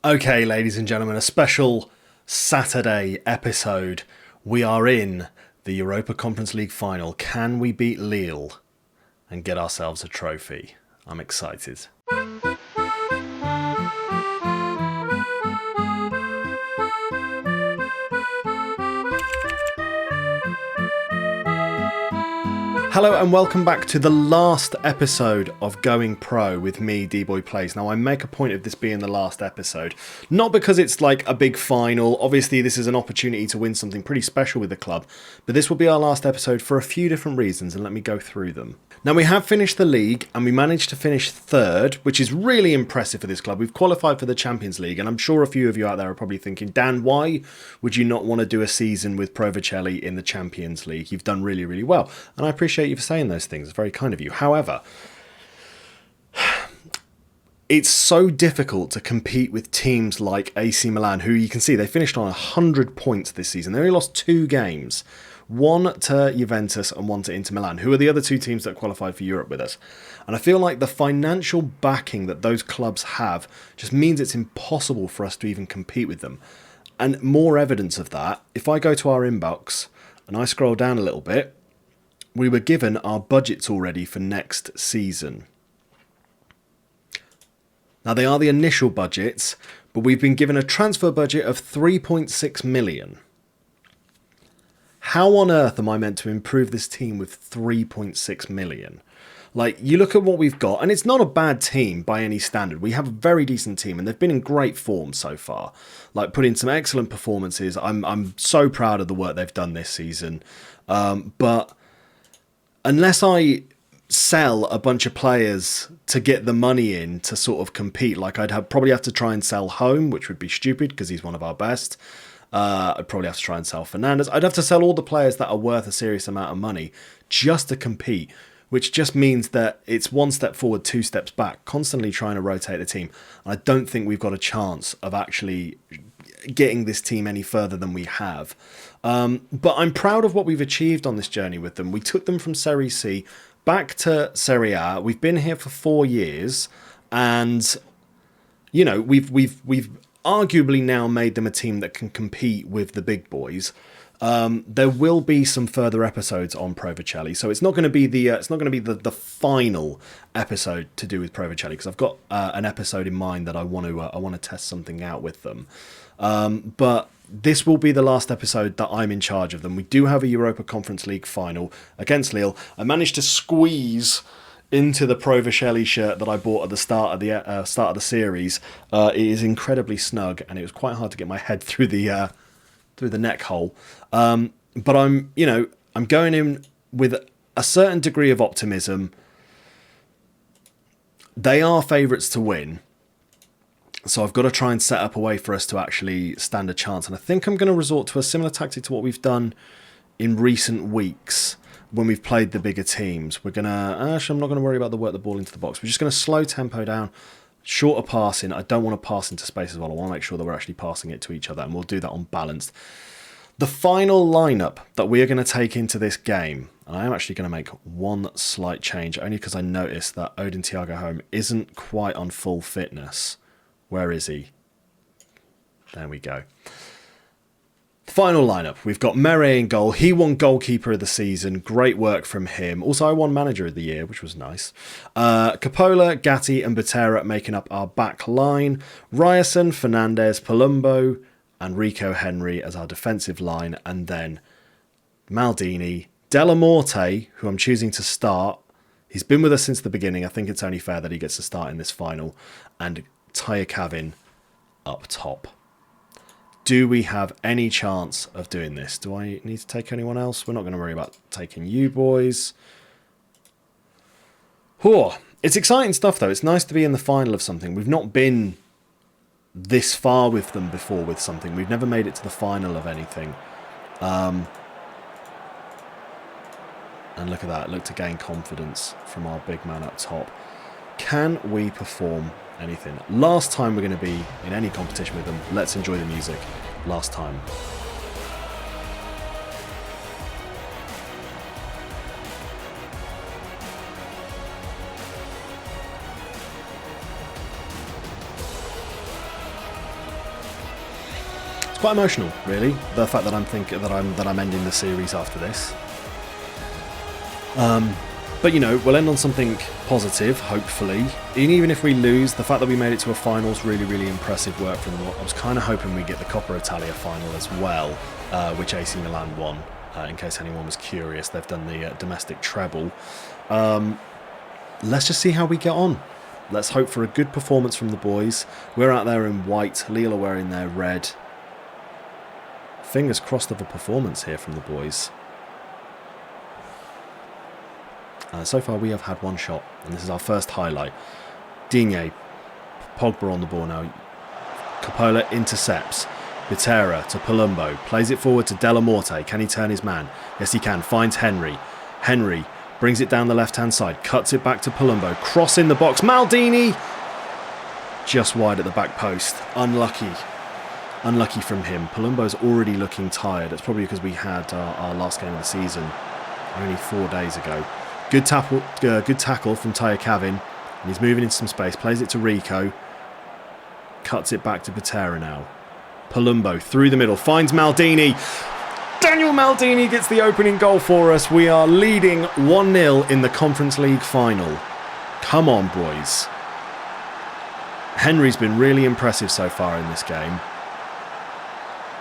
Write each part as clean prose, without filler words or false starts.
Okay, ladies and gentlemen, a special Saturday episode. We are in the Europa Conference League final. Can we beat Lille and get ourselves a trophy? I'm excited. Hello and welcome back to the last episode of Going Pro with me, D-Boy Plays. Now, I make a point of this being the last episode, not because it's like a big final. Obviously, this is an opportunity to win something pretty special with the club, but this will be our last episode for a few different reasons, and let me go through them. Now, we have finished the league, and we managed to finish third, which is really impressive for this club. We've qualified for the Champions League, and I'm sure a few of you out there are probably thinking, Dan, why would you not want to do a season with Vercelli in the Champions League? You've done really, really well, and I appreciate you for saying those things. It's very kind of you. However, it's so difficult to compete with teams like AC Milan, who you can see they finished on 100 points this season. They only lost 2 games, one to Juventus and one to Inter Milan, who are the other 2 teams that qualified for Europe with us. And I feel like the financial backing that those clubs have just means it's impossible for us to even compete with them. And more evidence of that, if I go to our inbox and I scroll down a little bit, we were given our budgets already for next season. Now, they are the initial budgets, but we've been given a transfer budget of 3.6 million. How on earth am I meant to improve this team with 3.6 million? Like, you look at what we've got, and it's not a bad team by any standard. We have a very decent team, and they've been in great form so far. Like, put in some excellent performances. I'm so proud of the work they've done this season. But unless I sell a bunch of players to get the money in to sort of compete, like probably have to try and sell Home, which would be stupid because he's one of our best. I'd probably have to try and sell Fernandes. I'd have to sell all the players that are worth a serious amount of money just to compete, which just means that it's 1 step forward, 2 steps back, constantly trying to rotate the team. I don't think we've got a chance of actually getting this team any further than we have. But I'm proud of what we've achieved on this journey with them. We took them from Serie C back to Serie A. We've been here for 4 years, and you know we've arguably now made them a team that can compete with the big boys. There will be some further episodes on Vercelli, so it's not going to be the final episode to do with Vercelli, because I've got an episode in mind that I want to test something out with them. But this will be the last episode that I'm in charge of them. We do have a Europa Conference League final against Lille. I managed to squeeze into the Vercelli shirt that I bought at the start of the series. It is incredibly snug, and it was quite hard to get my head through the neck hole. But I'm going in with a certain degree of optimism. They are favourites to win, so I've got to try and set up a way for us to actually stand a chance. And I think I'm going to resort to a similar tactic to what we've done in recent weeks when we've played the bigger teams. I'm not going to worry about the work the ball into the box. We're just going to slow tempo down, shorter passing. I don't want to pass into space as well. I want to make sure that we're actually passing it to each other, and we'll do that on balanced. The final lineup that we are going to take into this game, and I am actually going to make one slight change, only because I noticed that Odin Thiago Home isn't quite on full fitness. Where is he? There we go. Final lineup. We've got Mere in goal. He won goalkeeper of the season. Great work from him. Also, I won manager of the year, which was nice. Coppola, Gatti and Butera making up our back line. Ryerson, Fernandes, Palumbo and Rico Henry as our defensive line. And then Maldini, Della Morte, who I'm choosing to start. He's been with us since the beginning. I think it's only fair that he gets to start in this final. And Taya Kavin up top. Do we have any chance of doing this? Do I need to take anyone else? We're not going to worry about taking you boys. It's exciting stuff, though. It's nice to be in the final of something. We've not been this far with them before with something. We've never made it to the final of anything. And look at that. Look to gain confidence from our big man up top. Can we perform anything? Last time we're going to be in any competition with them. Let's enjoy the music. Last time. quite emotional, really. The fact that I'm ending the series after this. But you know, we'll end on something positive, hopefully. And even if we lose, the fact that we made it to a final is really, really impressive work from them. I was kind of hoping we'd get the Coppa Italia final as well, which AC Milan won. In case anyone was curious, they've done the domestic treble. Let's just see how we get on. Let's hope for a good performance from the boys. We're out there in white. Lille are wearing their red. Fingers crossed of a performance here from the boys. So far we have had one shot, and this is our first highlight. Digne, Pogba on the ball now. Coppola intercepts. Bitera to Palumbo. Plays it forward to Della Morte. Can he turn his man? Yes, he can. Finds Henry. Henry brings it down the left-hand side. Cuts it back to Palumbo. Cross in the box. Maldini! Just wide at the back post. Unlucky. Unlucky from him. Palumbo's already looking tired. It's probably because we had our last game of the season only 4 days ago. Good tackle from Taya Kavin. And he's moving into some space. Plays it to Rico. Cuts it back to Bitera now. Palumbo through the middle. Finds Maldini. Daniel Maldini gets the opening goal for us. We are leading 1-0 in the Conference League final. Come on, boys. Henry's been really impressive so far in this game.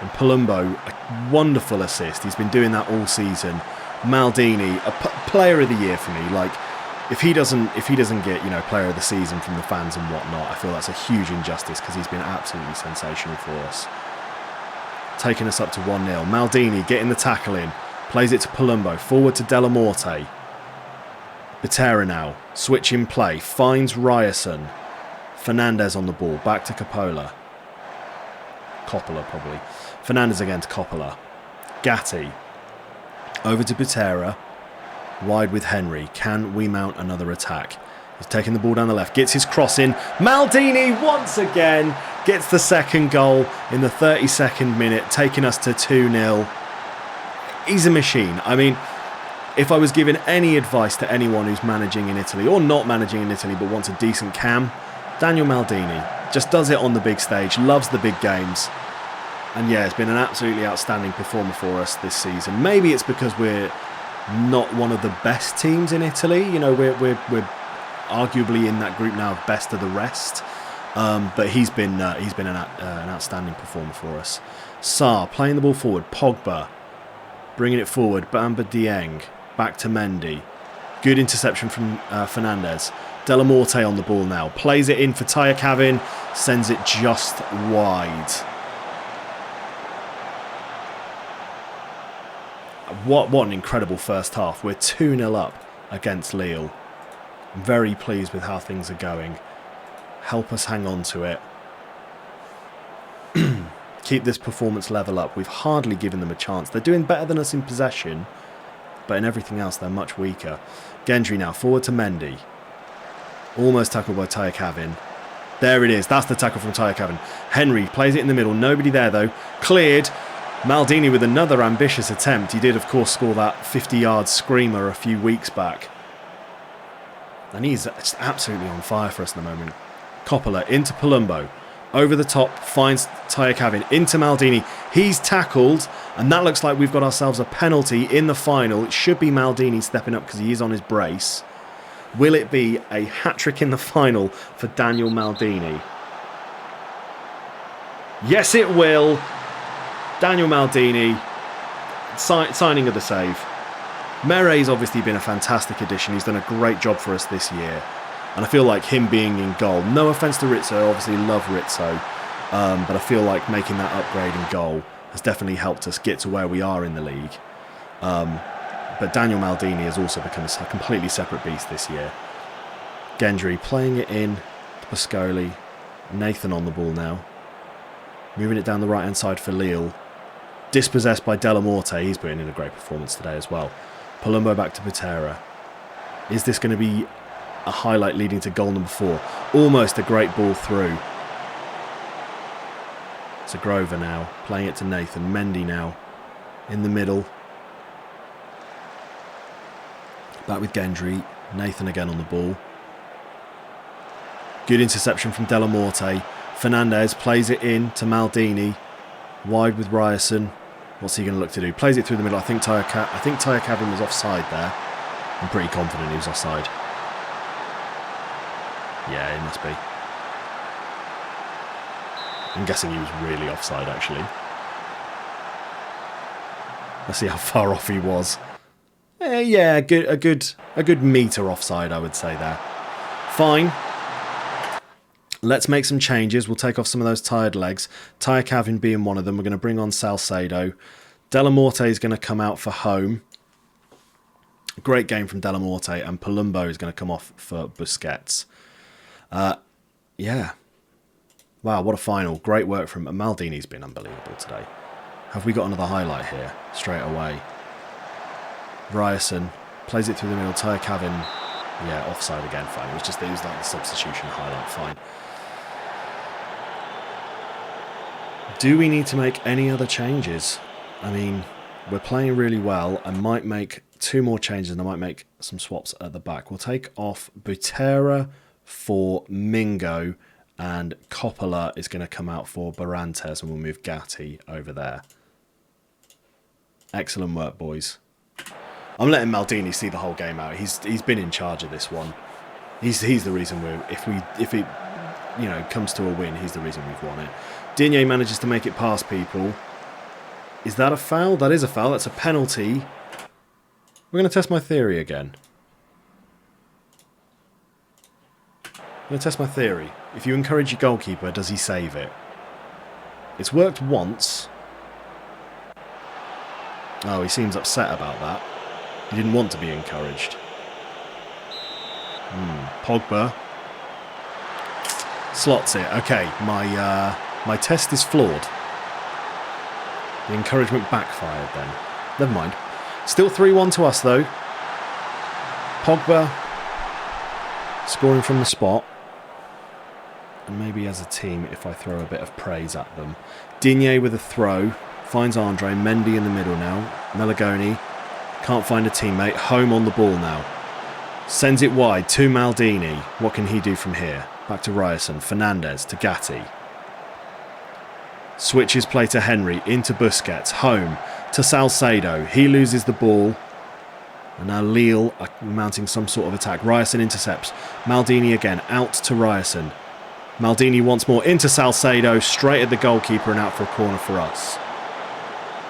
And Palumbo, a wonderful assist. He's been doing that all season. Maldini, a player of the year for me. Like, if he doesn't get, you know, player of the season from the fans and whatnot, I feel that's a huge injustice because he's been absolutely sensational for us. Taking us up to 1-0. Maldini getting the tackle in. Plays it to Palumbo. Forward to Della Morte. Bitera now. Switch in play. Finds Ryerson. Fernandez on the ball. Back to Coppola. Coppola, probably. Fernandez again to Coppola. Gatti. Over to Bitera. Wide with Henry. Can we mount another attack? He's taking the ball down the left. Gets his cross in. Maldini once again gets the second goal in the 32nd minute, taking us to 2-0. He's a machine. I mean, if I was given any advice to anyone who's managing in Italy, or not managing in Italy but wants a decent cam, Daniel Maldini just does it on the big stage, loves the big games. And yeah, it's been an absolutely outstanding performer for us this season. Maybe it's because we're not one of the best teams in Italy. You know, we're arguably in that group now of best of the rest. But he's been an outstanding performer for us. Sarr playing the ball forward. Pogba bringing it forward. Bamba Dieng back to Mendy. Good interception from Fernandez. Della Morte on the ball now. Plays it in for Taya Kavin. Sends it just wide. What an incredible first half. We're 2-0 up against Lille. I'm very pleased with how things are going. Help us hang on to it. Keep this performance level up. We've hardly given them a chance. They're doing better than us in possession, but in everything else they're much weaker. Gendry now forward to Mendy. Almost tackled by Taya Kavin. There it is. That's the tackle from Taya Kavin. Henry plays it in the middle. Nobody there though. Cleared. Maldini with another ambitious attempt. He did, of course, score that 50-yard screamer a few weeks back. And he's just absolutely on fire for us at the moment. Coppola into Palumbo. Over the top, finds Taya Kavin. Into Maldini. He's tackled. And that looks like we've got ourselves a penalty in the final. It should be Maldini stepping up because he is on his brace. Will it be a hat-trick in the final for Daniel Maldini? Yes, it will. Daniel Maldini, signing of the save. Mere's obviously been a fantastic addition. He's done a great job for us this year. And I feel like him being in goal, no offence to Rizzo, obviously love Rizzo, but I feel like making that upgrade in goal has definitely helped us get to where we are in the league. But Daniel Maldini has also become a completely separate beast this year. Gendry playing it in, Pascoli, Nathan on the ball now. Moving it down the right-hand side for Lille. Dispossessed by Della Morte. He's putting in a great performance today as well. Palumbo back to Bitera. Is this going to be a highlight leading to goal number 4? Almost a great ball through. To Grover now. Playing it to Nathan. Mendy now. In the middle. Back with Gendry. Nathan again on the ball. Good interception from Della Morte. Fernandez plays it in to Maldini. Wide with Ryerson. What's he going to look to do? Plays it through the middle. I think Tyre Cavern was offside there. I'm pretty confident he was offside. Yeah, he must be. I'm guessing he was really offside, actually. Let's see how far off he was. Yeah, a good metre offside, I would say there. Fine. Let's make some changes. We'll take off some of those tired legs. Tyre Cavern being one of them. We're going to bring on Salcedo. Delamorte is going to come out for home. Great game from Delamorte. And Palumbo is going to come off for Busquets. Yeah. Wow, what a final. Great work from Maldini's been unbelievable today. Have we got another highlight here? Straight away. Ryerson plays it through the middle. Tyre Cavern. Yeah, offside again. Fine. It was like the substitution highlight. Fine. Do we need to make any other changes? I mean, we're playing really well. I might make 2 more changes and I might make some swaps at the back. We'll take off Butera for Mingo and Coppola is going to come out for Barantes and we'll move Gatti over there. Excellent work, boys. I'm letting Maldini see the whole game out. He's been in charge of this one. He's the reason if it comes to a win, he's the reason we've won it. Digne manages to make it past people. Is that a foul? That is a foul. That's a penalty. We're going to test my theory again. I'm going to test my theory. If you encourage your goalkeeper, does he save it? It's worked once. Oh, he seems upset about that. He didn't want to be encouraged. Pogba. Slots it. Okay, my test is flawed. The encouragement backfired then. Never mind. Still 3-1 to us though. Pogba scoring from the spot. And maybe as a team if I throw a bit of praise at them. Digne with a throw. Finds Andre. Mendy in the middle now. Melagoni. Can't find a teammate. Home on the ball now. Sends it wide to Maldini. What can he do from here? Back to Ryerson. Fernandez to Gatti. Switches play to Henry. Into Busquets. Home to Salcedo. He loses the ball. And now Lille are mounting some sort of attack. Ryerson intercepts. Maldini again. Out to Ryerson. Maldini once more into Salcedo. Straight at the goalkeeper and out for a corner for us.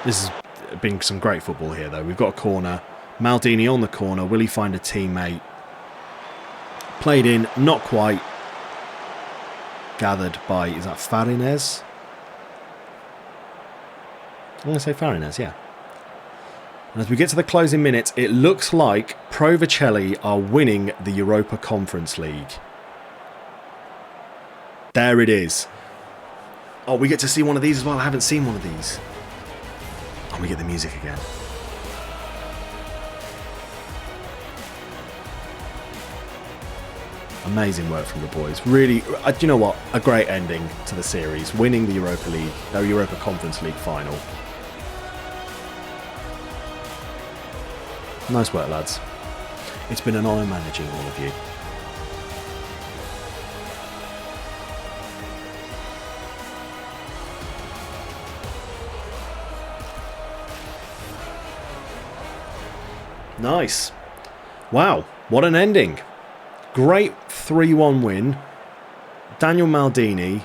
This has been some great football here though. We've got a corner. Maldini on the corner. Will he find a teammate? Played in. Not quite. Gathered by, is that Farines? I'm going to say Farines, yeah. And as we get to the closing minutes, it looks like Pro Vercelli are winning the Europa Conference League. There it is. Oh, we get to see one of these as well. I haven't seen one of these. Oh, we get the music again. Amazing work from the boys. Really, do you know what? A great ending to the series. Winning the Europa League, Europa Conference League final. Nice work, lads. It's been an honour managing all of you. Nice. Wow, what an ending. Great 3-1 win. Daniel Maldini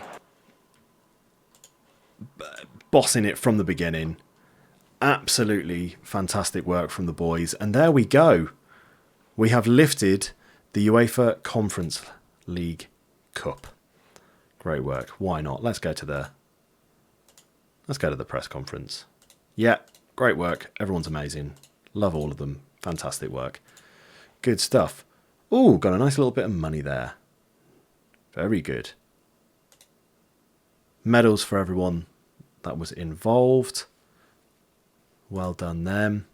bossing it from the beginning. Absolutely fantastic work from the boys. And there we go. We have lifted the UEFA Conference League Cup. Great work. Why not? Let's go to the press conference. Yeah, great work. Everyone's amazing. Love all of them. Fantastic work. Good stuff. Ooh, got a nice little bit of money there. Very good. Medals for everyone that was involved. Well done them.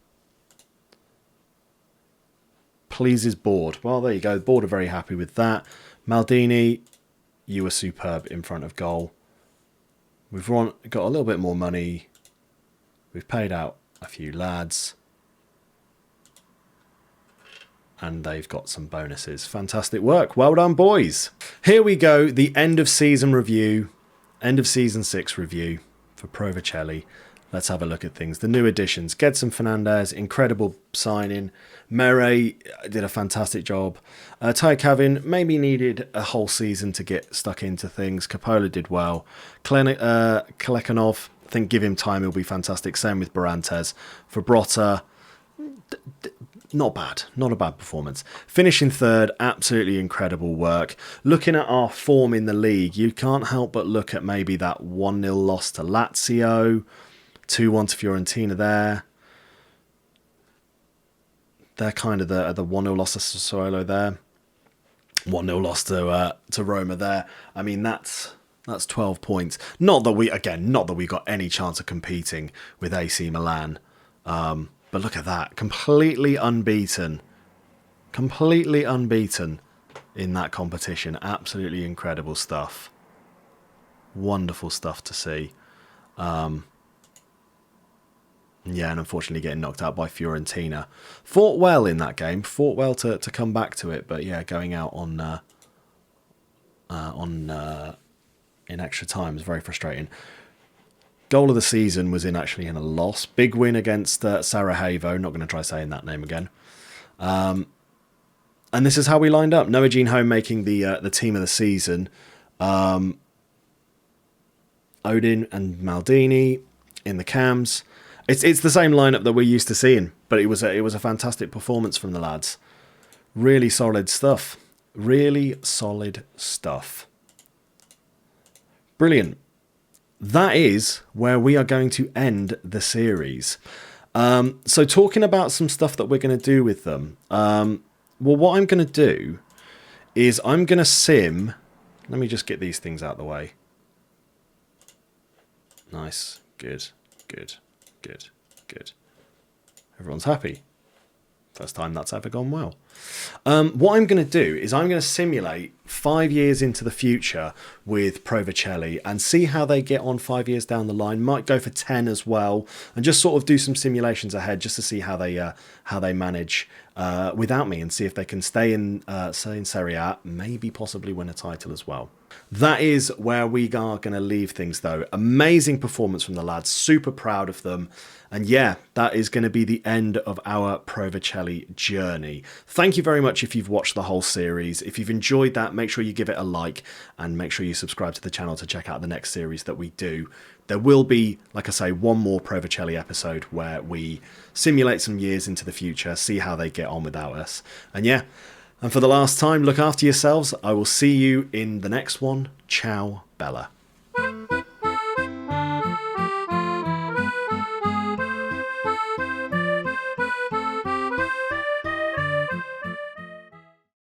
Pleases board. Well, there you go. The board are very happy with that. Maldini, you were superb in front of goal. We've got a little bit more money. We've paid out a few lads. And they've got some bonuses. Fantastic work. Well done, boys. Here we go. The end of season review. End of season 6 review for for Pro Vercelli. Let's have a look at things. The new additions. Gedson Fernandez, incredible signing. Mere did a fantastic job. Ty Kavin maybe needed a whole season to get stuck into things. Capola did well. Kalekhanov, I think give him time, he'll be fantastic. Same with Barantes. For Brotta, not bad. Not a bad performance. Finishing third, absolutely incredible work. Looking at our form in the league, you can't help but look at maybe that 1-0 loss to Lazio. 2-1 to Fiorentina there. They're kind of the 1-0 loss to Sassuolo there. 1-0 loss to Roma there. I mean, that's 12 points. Not that we got any chance of competing with AC Milan. But look at that. Completely unbeaten. Completely unbeaten in that competition. Absolutely incredible stuff. Wonderful stuff to see. Yeah, and unfortunately getting knocked out by Fiorentina. Fought well in that game. Fought well to come back to it, but yeah, going out on in extra time is very frustrating. Goal of the season was in a loss. Big win against Sarajevo. Not going to try saying that name again. And this is how we lined up. Noah Jean Home making the team of the season. Odin and Maldini in the cams. It's the same lineup that we're used to seeing, but it was a fantastic performance from the lads. Really solid stuff. Really solid stuff. Brilliant. That is where we are going to end the series. So talking about some stuff that we're going to do with them. Well, what I'm going to do is I'm going to sim. Let me just get these things out of the way. Nice. Good. Good. Good, good. Everyone's happy. First time that's ever gone well. What I'm going to do is I'm going to simulate 5 years into the future with Pro Vercelli and see how they get on 5 years down the line. Might go for 10 as well, and just sort of do some simulations ahead just to see how they manage without me, and see if they can stay in Serie A, maybe possibly win a title as well. That is where we are going to leave things, though. Amazing performance from the lads. Super proud of them. And yeah, that is going to be the end of our Pro Vercelli journey. Thank you very much if you've watched the whole series. If you've enjoyed that, make sure you give it a like and make sure you subscribe to the channel to check out the next series that we do. There will be, like I say, one more Pro Vercelli episode where we simulate some years into the future, see how they get on without us. And yeah, and for the last time, look after yourselves. I will see you in the next one. Ciao, Bella.